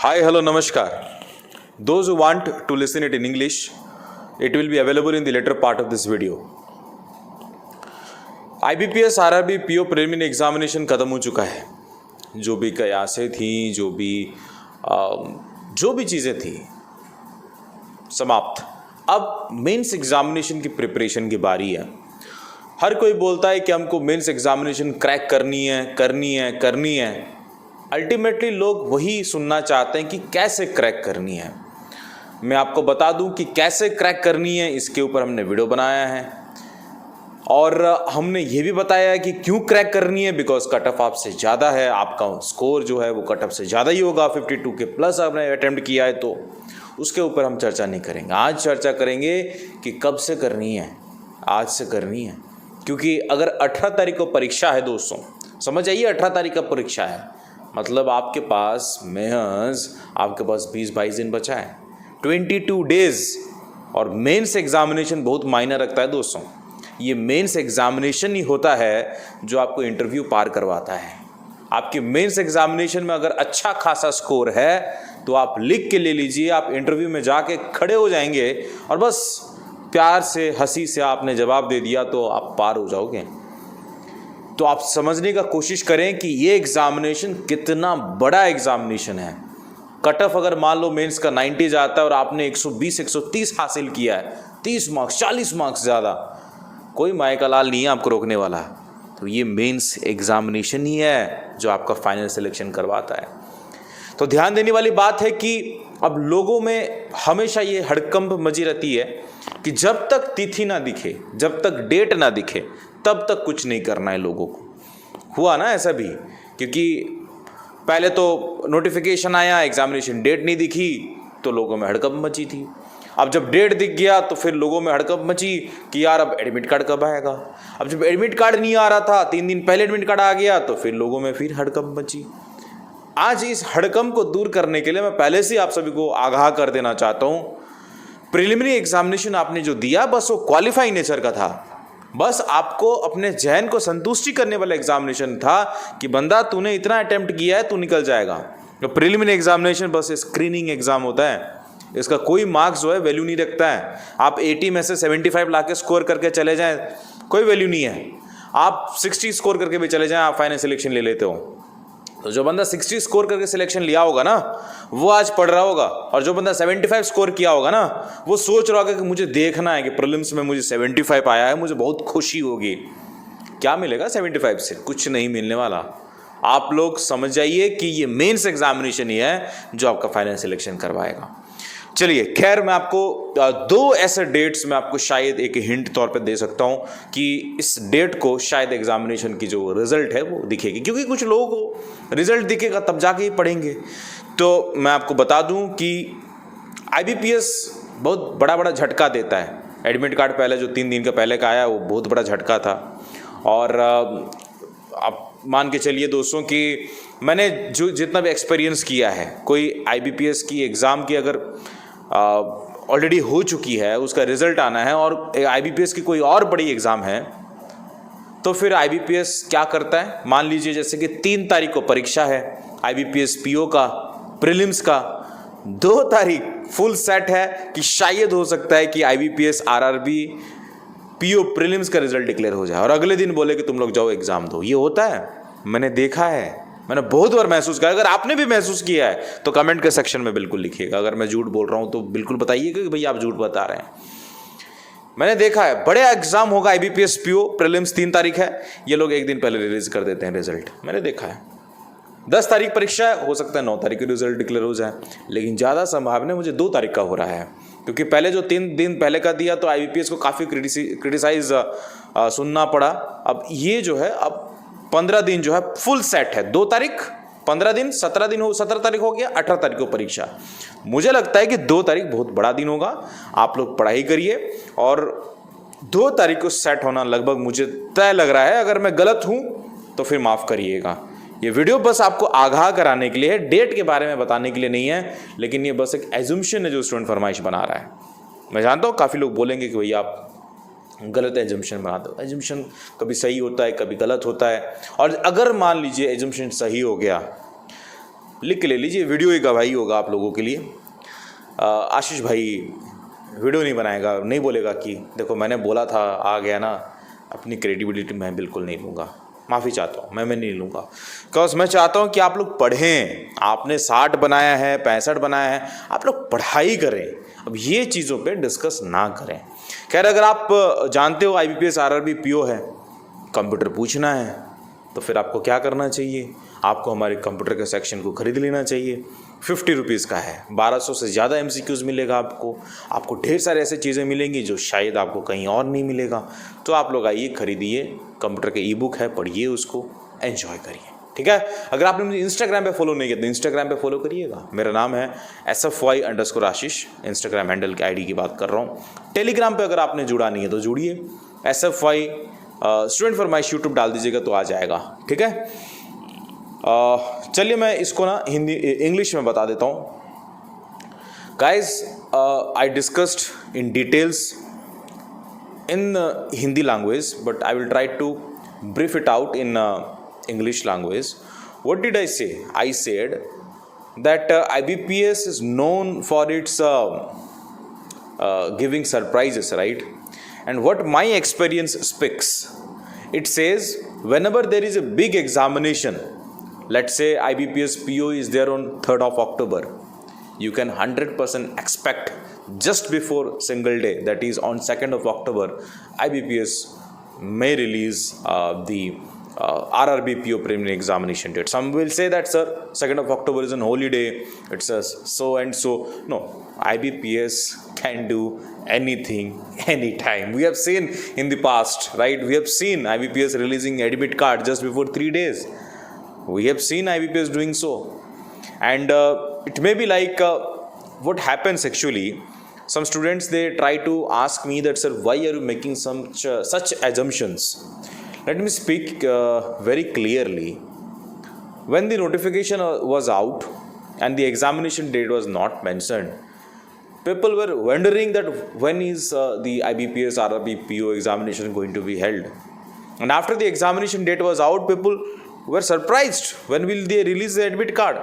Hi, hello, namaskar. Those who want to listen it in English, it will be available in the later part of this video. IBPS RRB PO preliminary examination ख़त्म हो चुका है। जो भी कयासें थी, जो भी चीज़ें थी, समाप्त। अब मेंस एग्जामिनेशन की प्रिपरेशन की बारी है। हर कोई बोलता है कि हमको मेंस एग्जामिनेशन क्रैक करनी है। अल्टीमेटली लोग वही सुनना चाहते हैं कि कैसे क्रैक करनी है। मैं आपको बता दूं कि कैसे क्रैक करनी है, इसके ऊपर हमने वीडियो बनाया है और हमने ये भी बताया है कि क्यों क्रैक करनी है। बिकॉज कट ऑफ आपसे ज़्यादा है, आपका स्कोर जो है वो कट ऑफ से ज़्यादा ही होगा। 52 के प्लस आपने अटेम्प्ट किया है तो उसके ऊपर हम चर्चा नहीं करेंगे। आज चर्चा करेंगे कि कब से करनी है, आज से करनी है। क्योंकि अगर 18 तारीख को परीक्षा है दोस्तों, समझ आइए 18 तारीख का परीक्षा है, मतलब आपके पास महज आपके पास 20-22 दिन बचा है, 22 डेज। और मेंस एग्जामिनेशन बहुत मायने रखता है दोस्तों। ये मेंस एग्जामिनेशन ही होता है जो आपको इंटरव्यू पार करवाता है। आपके मेंस एग्जामिनेशन में अगर अच्छा खासा स्कोर है तो आप लिख के ले लीजिए, आप इंटरव्यू में जाके खड़े हो जाएंगे और बस प्यार से हंसी से आपने जवाब दे दिया तो आप पार हो जाओगे। तो आप समझने का कोशिश करें कि ये एग्जामिनेशन कितना बड़ा एग्जामिनेशन है। कट ऑफ अगर मान लो मेंस का 90 जाता है और आपने 120-130 हासिल किया है, 30 मार्क्स 40 मार्क्स ज़्यादा, कोई माय का लाल नहीं है आपको रोकने वाला। तो ये मेंस एग्जामिनेशन ही है जो आपका फाइनल सिलेक्शन करवाता है। तो ध्यान देने वाली बात है कि अब लोगों में हमेशा ये हड़कंप मची रहती है कि जब तक तिथि ना दिखे, जब तक डेट ना दिखे, तब तक कुछ नहीं करना है लोगों को। हुआ ना ऐसा भी, क्योंकि पहले तो नोटिफिकेशन आया, एग्जामिनेशन डेट नहीं दिखी तो लोगों में हड़कंप मची थी। अब जब डेट दिख गया तो फिर लोगों में हड़कंप मची कि यार अब एडमिट कार्ड कब आएगा। अब जब एडमिट कार्ड नहीं आ रहा था, 3 दिन पहले एडमिट कार्ड आ गया तो फिर लोगों में फिर हड़कंप मची। आज इस हड़कंप को दूर करने के लिए मैं पहले से आप सभी को आगाह कर देना चाहता हूँ, प्रीलिमिनरी एग्जामिनेशन आपने जो दिया बस वो क्वालिफाई नेचर का था। बस आपको अपने जहन को संतुष्टि करने वाला एग्जामिनेशन था कि बंदा तूने इतना अटेम्प्ट किया है, तू निकल जाएगा। तो प्रीलिमिनरी एग्जामिनेशन बस स्क्रीनिंग एग्जाम होता है, इसका कोई मार्क्स जो है वैल्यू नहीं रखता है। आप 80 में से 75 ला के स्कोर करके चले जाएं, कोई वैल्यू नहीं है। आप 60 स्कोर करके भी चले जाएं, आप फाइनल सिलेक्शन ले लेते हो। तो जो बंदा 60 स्कोर करके सिलेक्शन लिया होगा ना, वो आज पढ़ रहा होगा, और जो बंदा 75 स्कोर किया होगा ना, वो सोच रहा होगा कि मुझे देखना है कि प्रीलिम्स में मुझे 75 आया है, मुझे बहुत खुशी होगी। क्या मिलेगा 75 से? कुछ नहीं मिलने वाला। आप लोग समझ जाइए कि ये मेंस एग्जामिनेशन ही है जो आपका फाइनल सिलेक्शन करवाएगा। चलिए, खैर मैं आपको 2 ऐसे डेट्स में आपको शायद एक हिंट तौर पे दे सकता हूँ कि इस डेट को शायद एग्जामिनेशन की जो रिजल्ट है वो दिखेगी, क्योंकि कुछ लोगों को रिजल्ट दिखेगा तब जाके ही पढ़ेंगे। तो मैं आपको बता दूं कि IBPS बहुत बड़ा झटका देता है। एडमिट कार्ड पहले जो 3 दिन का पहले का आया वो बहुत बड़ा झटका था। और आप मान के चलिए दोस्तों कि मैंने जो जितना भी एक्सपीरियंस किया है, कोई IBPS की एग्ज़ाम की अगर ऑलरेडी हो चुकी है, उसका रिजल्ट आना है और IBPS की कोई और बड़ी एग्ज़ाम है, तो फिर IBPS क्या करता है। मान लीजिए जैसे कि 3 तारीख को परीक्षा है IBPS PO का, प्रीलिम्स का, 2 तारीख फुल सेट है कि शायद हो सकता है कि IBPS RRB PO प्रीलिम्स का रिजल्ट डिक्लेयर हो जाए और अगले दिन बोले कि तुम लोग जाओ एग्ज़ाम दो। ये होता है, मैंने देखा है, मैंने बहुत बार महसूस किया। अगर आपने भी महसूस किया है तो कमेंट के सेक्शन में बिल्कुल लिखिएगा। अगर मैं झूठ बोल रहा हूँ तो बिल्कुल बताइएगा कि भैया आप झूठ बता रहे हैं। मैंने देखा है, बड़े एग्जाम होगा IBPS PO, प्रीलिम्स 3 तारीख है, ये लोग एक दिन पहले रिलीज कर देते हैं रिजल्ट। मैंने देखा है। 10 तारीख परीक्षा है, हो सकता है 9 तारीख को रिजल्ट डिक्लेयर हो जाए, लेकिन ज़्यादा संभावना मुझे 2 तारीख का हो रहा है, क्योंकि पहले जो 3 दिन पहले का दिया तो IBPS को काफ़ी क्रिटिसाइज सुनना पड़ा। अब ये जो है, अब 15 दिन जो है फुल सेट है। 2 तारीख, 15 दिन, 17 दिन हो, 17 तारीख हो गया, 18 तारीख को परीक्षा। मुझे लगता है कि 2 तारीख बहुत बड़ा दिन होगा। आप लोग पढ़ाई करिए और 2 तारीख को सेट होना लगभग मुझे तय लग रहा है। अगर मैं गलत हूँ तो फिर माफ़ करिएगा। ये वीडियो बस आपको आगाह कराने के लिए है, डेट के बारे में बताने के लिए नहीं है, लेकिन ये बस एक एजम्पशन है जो स्टूडेंट फरमाइश बना रहा है। मैं जानता हूँ काफ़ी लोग बोलेंगे कि भैया आप गलत एजम्पशन बनाते हो। एजम्पशन कभी सही होता है, कभी गलत होता है। और अगर मान लीजिए एजम्पशन सही हो गया लिख के ले लीजिए, वीडियो ही गवाही होगा आप लोगों के लिए। आशीष भाई वीडियो नहीं बनाएगा, नहीं बोलेगा कि देखो मैंने बोला था, आ गया ना, अपनी क्रेडिबिलिटी मैं बिल्कुल नहीं लूँगा, माफ़ी चाहता हूँ, मैं नहीं लूँगा। बिकॉज मैं चाहता हूँ कि आप लोग पढ़ें, आपने 60 बनाया है, 65 बनाया है, आप लोग पढ़ाई करें, अब ये चीज़ों पे डिस्कस ना करें। खैर, अगर आप जानते हो IBPS RRB PO है, कंप्यूटर पूछना है, तो फिर आपको क्या करना चाहिए, आपको हमारे कंप्यूटर के सेक्शन को खरीद लेना चाहिए। 50 रुपीज़ का है, 1200 से ज़्यादा MCQs मिलेगा आपको ढेर सारे ऐसे चीज़ें मिलेंगी जो शायद आपको कहीं और नहीं मिलेगा। तो आप लोग आइए, खरीदिए, कंप्यूटर के ई-बुक है, पढ़िए उसको, एंजॉय करिए, ठीक है। अगर आपने मुझे इंस्टाग्राम पे फॉलो नहीं किया तो इंस्टाग्राम पे फॉलो करिएगा, मेरा नाम है SFY_आशीष, इंस्टाग्राम हैंडल की ID की बात कर रहा हूँ। टेलीग्राम पे अगर आपने जुड़ा नहीं है तो जुड़िए, SFY स्टूडेंट फॉरमाइश यूट्यूब डाल दीजिएगा तो आ जाएगा, ठीक है। चलिए मैं इसको ना इंग्लिश में बता देता हूँ। Guys, I discussed in details in Hindi language, but I will try to brief it out in English language. What did I say? I said that IBPS is known for its giving surprises, right? And what my experience speaks, it says whenever there is a big examination, let's say IBPS PO is there on 3rd of October, you can 100% expect just before single day, that is on 2nd of October, IBPS may release the RRB PO preliminary examination date. Some will say that, sir, 2nd of October is an holiday, it's a so and so. No, IBPS can do anything, anytime. We have seen in the past, right? We have seen IBPS releasing admit card just before 3 days. We have seen IBPS doing so. And it may be like what happens actually, some students, they try to ask me that, sir, why are you making such assumptions? Let me speak very clearly. When the notification was out and the examination date was not mentioned, people were wondering that when is the IBPS RRB PO examination going to be held. And after the examination date was out, people were surprised when will they release the admit card.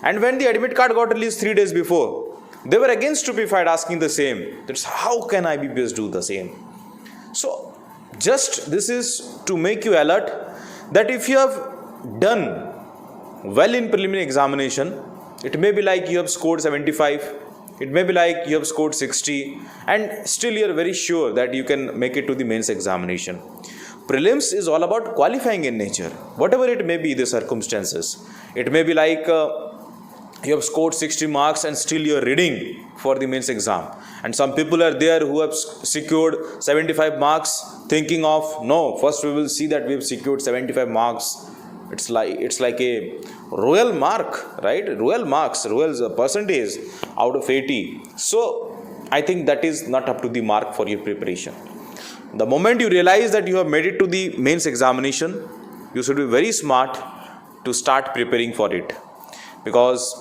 And when the admit card got released 3 days before, they were again stupefied, asking the same, that's how can IBPS do the same. So just this is to make you alert that if you have done well in preliminary examination, it may be like you have scored 75, it may be like you have scored 60, and still you are very sure that you can make it to the mains examination. Prelims is all about qualifying in nature, whatever it may be the circumstances. It may be like you have scored 60 marks and still you are reading for the mains exam. And some people are there who have secured 75 marks thinking of, no, first we will see that we have secured 75 marks. It's like a royal mark, right? Royal marks, royal percentage out of 80. So I think that is not up to the mark for your preparation. The moment you realize that you have made it to the mains examination, you should be very smart to start preparing for it. Because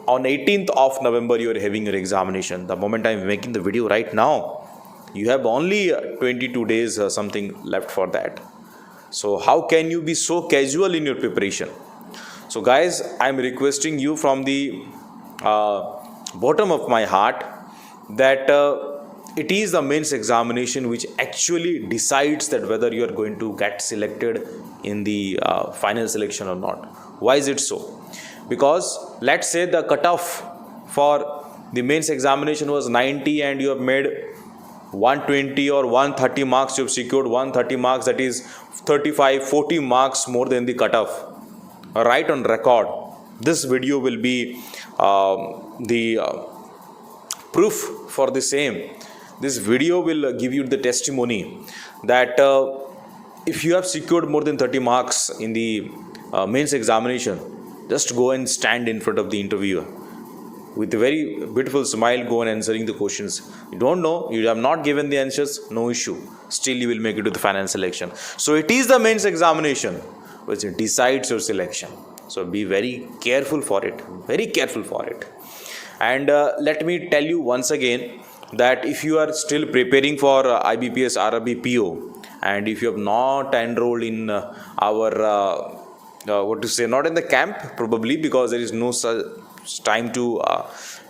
on 18th of November, you are having your examination. The moment I am making the video right now, you have only 22 days or something left for that. So how can you be so casual in your preparation? So guys, I am requesting you from the bottom of my heart that it is the mains examination which actually decides that whether you are going to get selected in the final selection or not. Why is it so? Because let's say the cutoff for the mains examination was 90 and you have made 120 or 130 marks, you have secured 130 marks, that is 35-40 marks more than the cutoff. Right on record, this video will be the proof for the same. This video will give you the testimony that if you have secured more than 30 marks in the mains examination, just go and stand in front of the interviewer with a very beautiful smile, go on answering the questions. You don't know, you have not given the answers, no issue, still you will make it to the final selection. So it is the mains examination which decides your selection. So be very careful for it, very careful for it. And let me tell you once again that if you are still preparing for IBPS RRB PO and if you have not enrolled in our what to say, not in the camp probably, because there is no such time to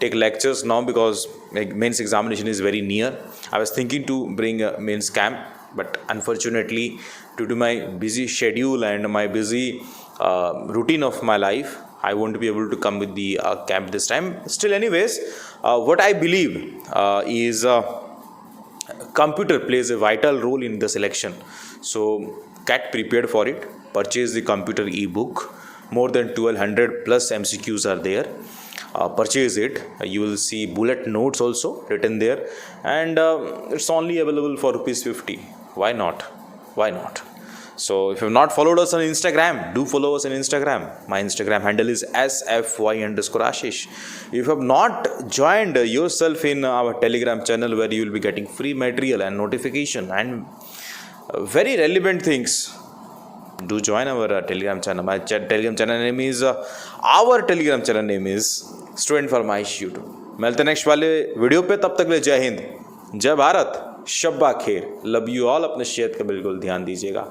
take lectures now, because mains examination is very near. I was thinking to bring a mains camp, but unfortunately due to my busy schedule and my busy routine of my life, I won't be able to come with the camp this time. Still, anyways, what I believe is computer plays a vital role in the selection. So get prepared for it. Purchase the computer ebook. More than 1200 plus MCQs are there. Purchase it. You will see bullet notes also written there, and it's only available for ₹50. Why not? Why not? So if you have not followed us on Instagram, do follow us on Instagram. My Instagram handle is sfy_ashish. If you have not joined yourself in our Telegram channel, where you will be getting free material and notification and very relevant things, do join our Telegram channel. My Telegram channel name is our Telegram channel name is Student Farmaish YouTube. मिलते next वाले video पे, तब तक ले जय हिंद, जय भारत, शब्बा खेर, लव यू ऑल. अपने सेहत का बिल्कुल ध्यान दीजिएगा.